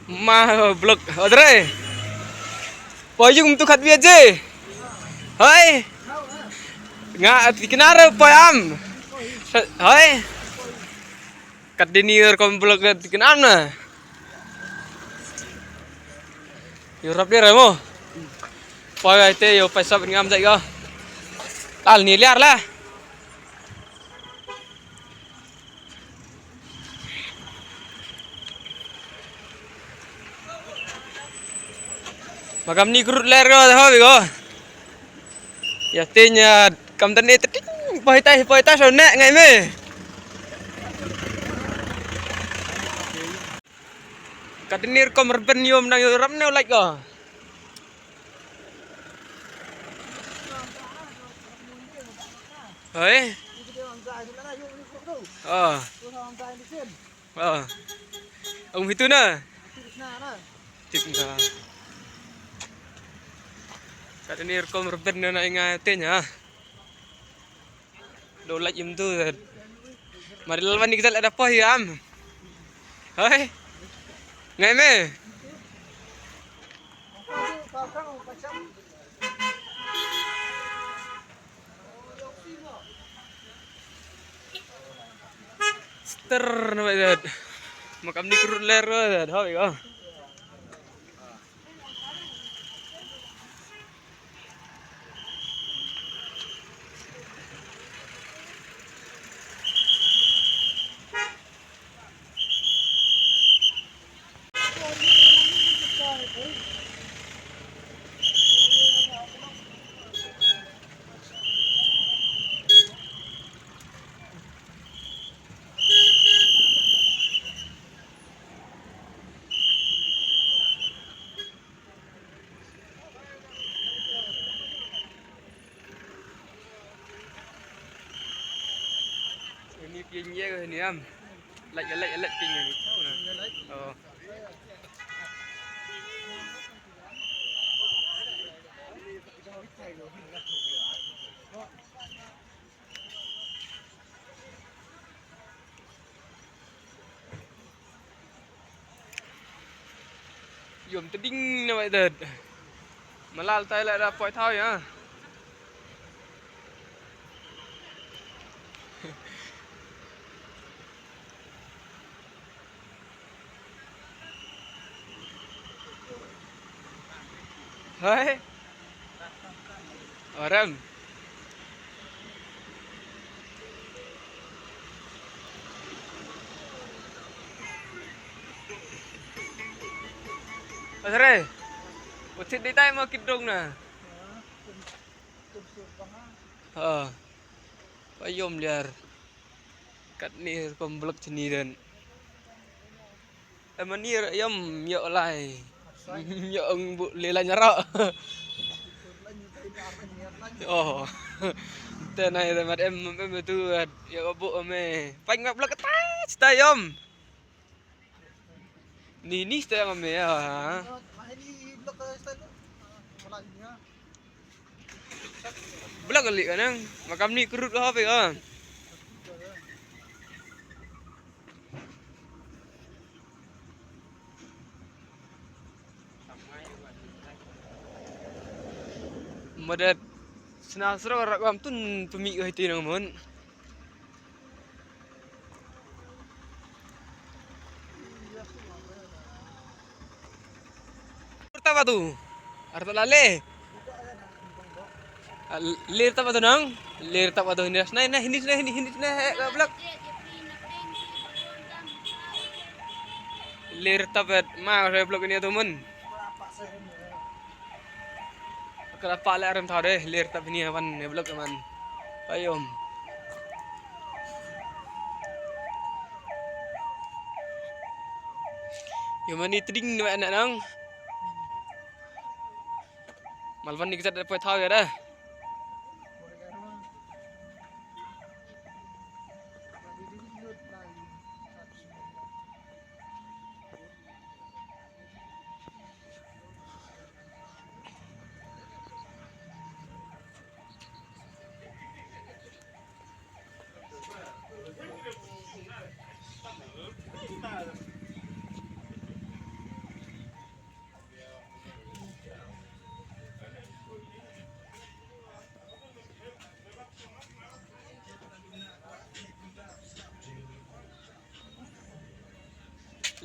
Ma blok odre. Payung tu khat biaje. Hai. Nga kenara payam. Hai. Kat dinir kom blok kenam na. Yo rap dia mo. Pay te yo paisa ngam dai go. Tal ni liar lah. Magam ni kurut ler go ho bi go. Ya tenya kam tan ni teting pay tai so nek ngai me. Kat dinir kom rben yom nang yo rap ne like go. Hai. Ông itu na. Tip na. Kat ni rekom reben na ingat tenya. Do like im tu. Mari lawan ni kita ada apa ya am. Hai. Ngai me. Ster na ba. Makam ni kurut ler ho bi go. Ini pinya ni am. Lek pinya ni. Oh. Yom teding na vậy đợt. Mà lao tay lại ra poi thao nhá. Hai. Orang. Asre. Utit di tay mo kidong na. Payom liar. Kat ni pemblok sini dan. Manir yom yo lai. Yo ang lela nyarak. Oh. Tenai temat em tu yo bu ame. Pang ngap blok ketai stayom. Ni stay ame ya. Blok kali kan makam ni kerut ke apa kan. Madat senasro rakam tun pemi ke hiti nang mun. Apa tu? Arta lale. Lir tapa tu nang? Lir tapa tu ini nah blok. Lir tapa ma saya blok ini tu mun. Kenapa le aram thau deh lir tapa ni awan blok man. Ayom. Yo mani tring na anak nang. Malwan ni kita dapat thau ya dah.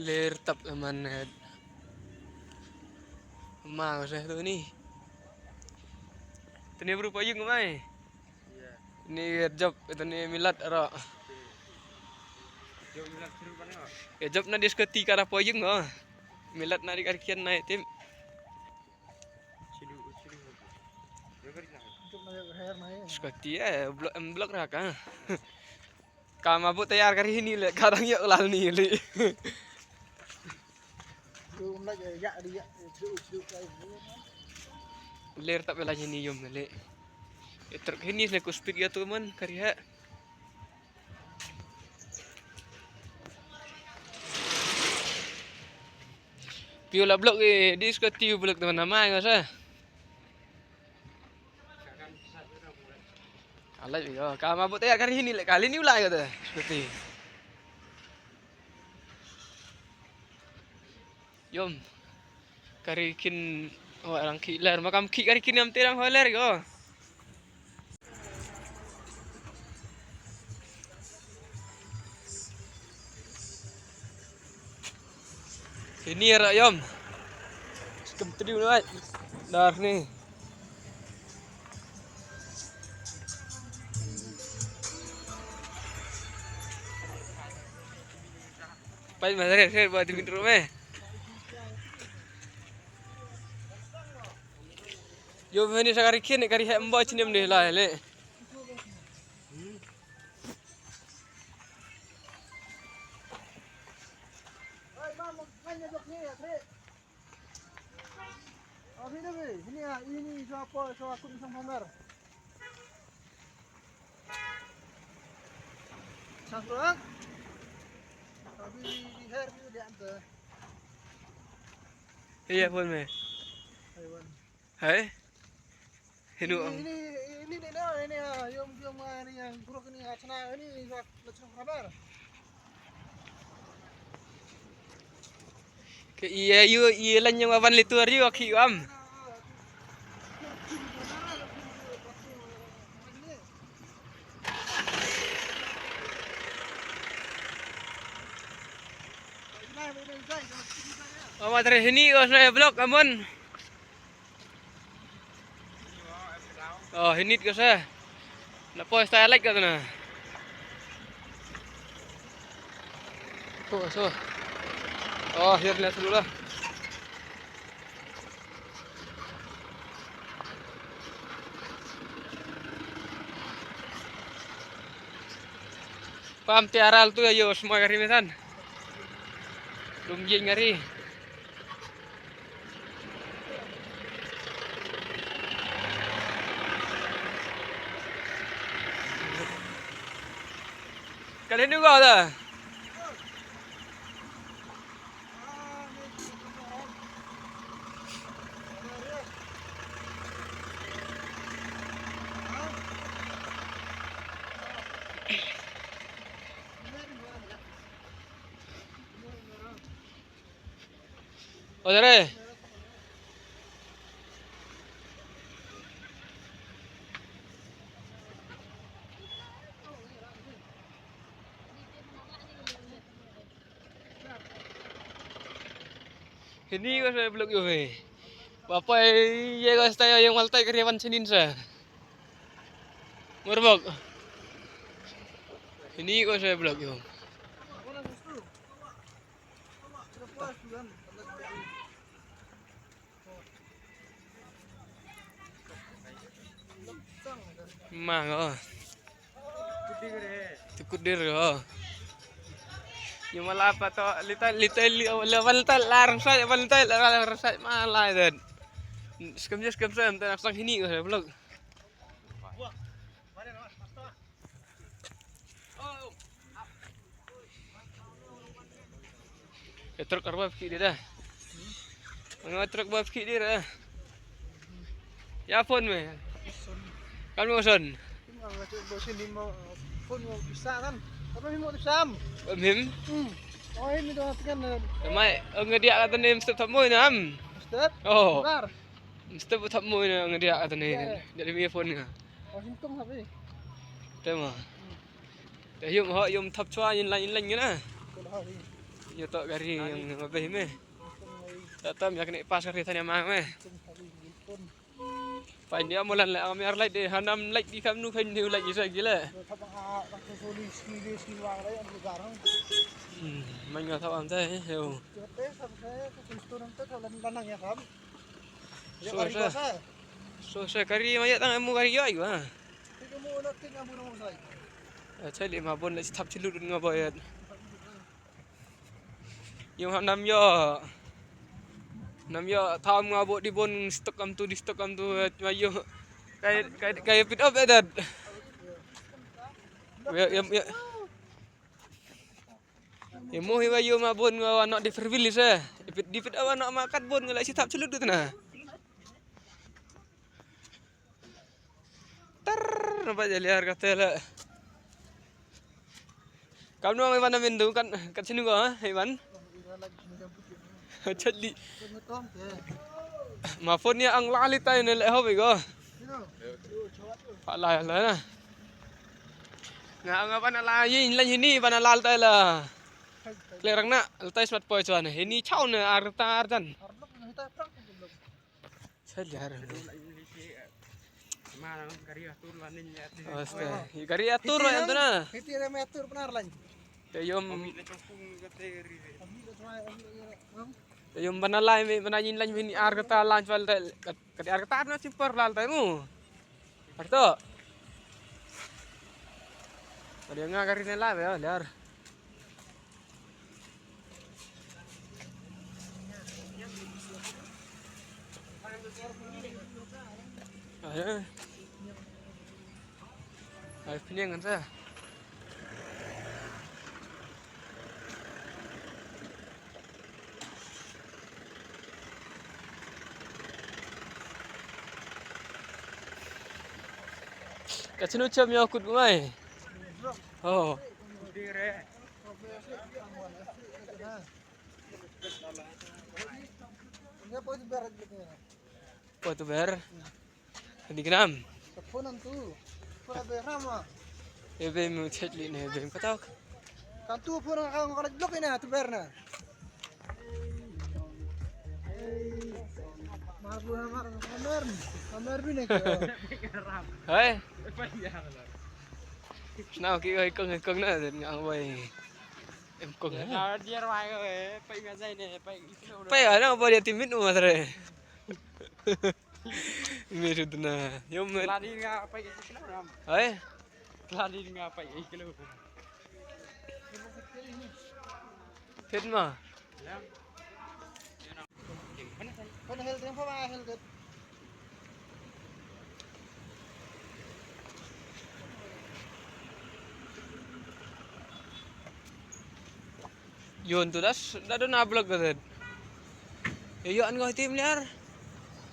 Ler tap man mau saya tu ni. Tani berupa yung mai. Iya. Ni job itu ni milat ara. Jom bilang suruh mana? Ya job na diskotika ra poyung oh. Milat na di karikian na tim. Cilu. Yang kerja. Untuk leher naik. Diskoti blok ra ka. Kam abu tayar kari ni le kadang ya ulal ni le. Belum lagi ya dia duduk kayak Ler tak bela ni yom le. Truk ini le ku speed ya tu man kariha. Piola blok ke diskoti blok teman nama enggak sah. Alat juga. Kam abu tayar kari ni le kali ni ulai kata. Seperti. Yom. Kari kin orang kilar makam ki kari kin am terang holer ko. Ini ya yom. Skem tadi mulai. Dar ni. Pai madare ser buat di pintu rumah. Yo veni sakari kini kari hembo cinem deh lah le. Oi, mama, nanya dok ni ya, Tre. Oh, ini be. Ini ya, ini siapa? So aku bisa pamer. Sangkulang. Tapi di hair ni dia ante. Iya pun me. Aiwan. Hai. Hinu. Ini ya, yom ini yang buruk ini acana ini so macam kabar. Ke iya lan yang awan litur yu aki am. Oh materi ini kau saya blok amun. Oh ini kau saya. Lepas saya like kau tu na. So. Oh here lihat dulu lah. Pam tiaral tu ayo semua kari mesan. Lumjing ngari. Kalian juga ada? Oh dere. Ini kau saya blok yo he. Bapak ye kau saya yang maltai karyawan Senin sa. Merbok. Ini kau saya blok yo. Mah oh. Tukudir oh. Yung malapa to lital level tal larang sa malah dan. Skam sa tan sang hini ko sa vlog. Truk arba fikir dia dah. Truk arba fikir dia dah. Ya phone me. Kan mo son. Bosin di mau pun mau bisa kan? Tapi mau disam. Mim. Oh ini tuh kan. Mai ngedia kata ni mesti tak mo nam. Step. Oh. Bar. Mesti tak mo ngedia kata ni. Dari mi phone nga. Oh singkum tapi. Tema. Dah yum ho yum thap chua yin lain như na. Kalau hari. Yo tok gari yang lebih meh. Tatam yak ni pas kari tanya mang meh. Pain dia mulan la kami arlai de hanam like di kamnu kan ni like isa gila. Mình ngờ thao am thế hiểu. So saya kari mayat tang emu kari yo iku ha. Chơi để mà bôn lại thắp trên lụt ngờ bơi. Yung nam yo thao ngờ bộ đi bôn stock am tu di stock am tu mayo kayak pick up that. Ya mau hiwa yo ma bon ngwa nak di verbilis di pit awan nak makan bon ngelak si tap celut tu nah. Tar nampak je liar kata lah. Kamu nu Iwan amin tu kan sini gua Iwan. Jadi maafon ni ang lali tayo nila hobi ko. Palay lah. Nga pa na layin lan ini pa na lal tayo la. Lerang na tay smart po chuan ini chau na arta artan. Sajar. Marang kari atur lanin ya. Oke, kari atur ya tu na. Itu yang meter benar lan. Kayom Cokung kateri. kayom banalay may banayin lan ini arta lan fal kadi arta na super lal tayo mo. Arto. Kadi nga kari nila ya, liar. Ay, pinangan saya. Kacinu cam yang akut kumai. Oh, Dire. Dia pun berat gitu. apa tu ber? Di kenam. Teleponan tu. Pura berama. Ebe mu chatli ne ebe kata. Kan tu pura kang kalau blok ini tu berna. Kamar bini ke. Hai. Nào kia ơi cưng nữa thì ngang bay. Em cưng. Dia rai ke pai ngai ne pai. Pai ana apa dia timit nu matre. Meru duna. Yo mer. Lari nga pai kilo ram. Hai. Lari nga pai kilo. Fit ma. Lam. Kan hel yang apa hel ke. Yun tu das do na vlog ka. Yo an ko tim liar.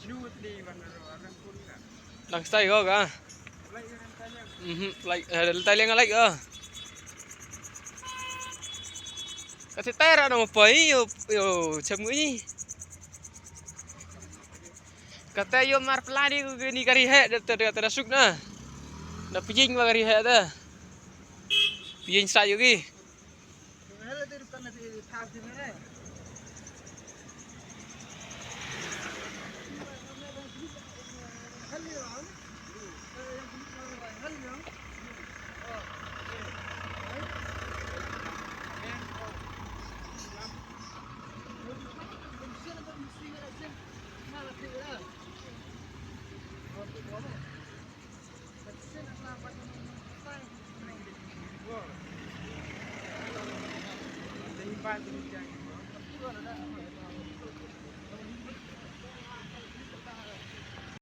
Cinut di bandar orang pun ka. Lang stay ko ka. Lai kan tanya. Like tay lang like Kasi tera na mo pa yo cham ngi. Kata yo mar plani ko ni kari he da suk na. Na pijing wa kari he da. Pijing sa yo gi. Hel itu kan nanti tas di mana. Hel yang hel yang Timpan tu dia.